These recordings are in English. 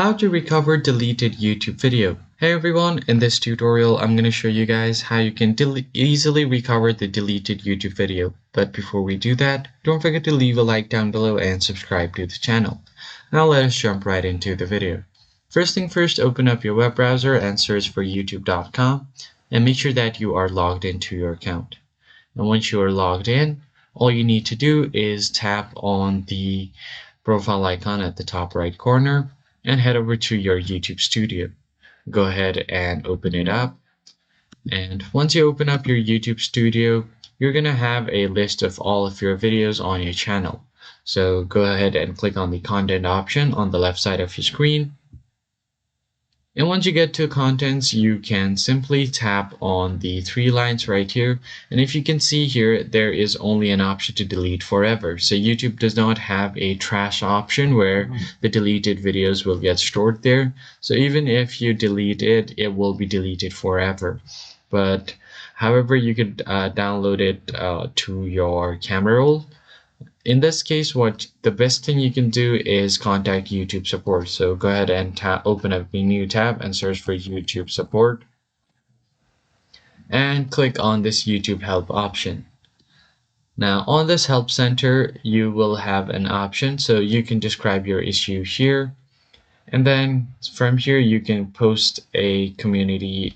How to recover deleted YouTube video. Hey everyone, in this tutorial I'm going to show you guys how you can easily recover the deleted YouTube video. But before we do that, don't forget to leave a like down below and subscribe to the channel. Now let us jump right into the video. First thing first, open up your web browser and search for youtube.com and make sure that you are logged into your account. And once you are logged in, all you need to do is tap on the profile icon at the top right corner and head over to your YouTube studio. Go ahead and open it up. And once you open up your YouTube studio, you're going to have a list of all of your videos on your channel. So go ahead and click on the content option on the left side of your screen. And once you get to contents, you can simply tap on the three lines right here. And if you can see here, there is only an option to delete forever. So YouTube does not have a trash option where the deleted videos will get stored there. So even if you delete it, it will be deleted forever. But however, you could download it to your camera roll. In this case, the best thing you can do is contact YouTube support. So go ahead and open up a new tab and search for YouTube support and click on this YouTube help option. Now on this help center, you will have an option so you can describe your issue here, and then from here you can post a community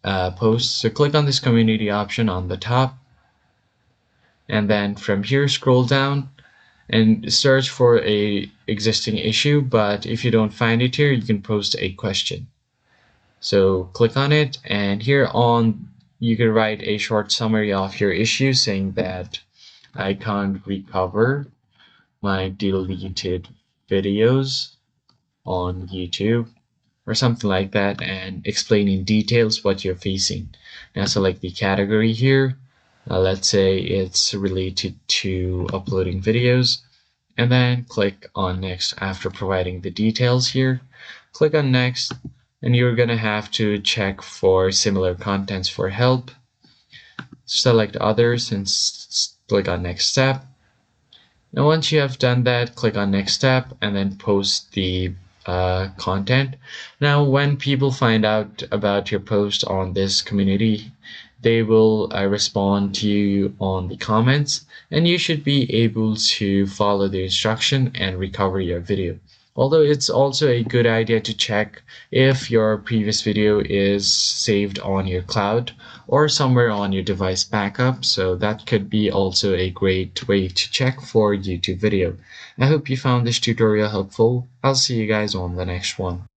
post. So click on this community option on the top, and then from here scroll down and search for a existing issue, but if you don't find it here, you can post a question. So click on it, and here on you can write a short summary of your issue saying that I can't recover my deleted videos on YouTube or something like that, and explain in details what you're facing. Now select the category here. Let's say it's related to uploading videos, and then click on next. After providing the details here, click on next, and you're gonna have to check for similar contents for help. Select others and click on next step. Now once you have done that, click on next step and then post the content. Now when people find out about your post on this community, they will respond to you on the comments, and you should be able to follow the instruction and recover your video. Although it's also a good idea to check if your previous video is saved on your cloud or somewhere on your device backup, so that could be also a great way to check for YouTube video. I hope you found this tutorial helpful. I'll see you guys on the next one.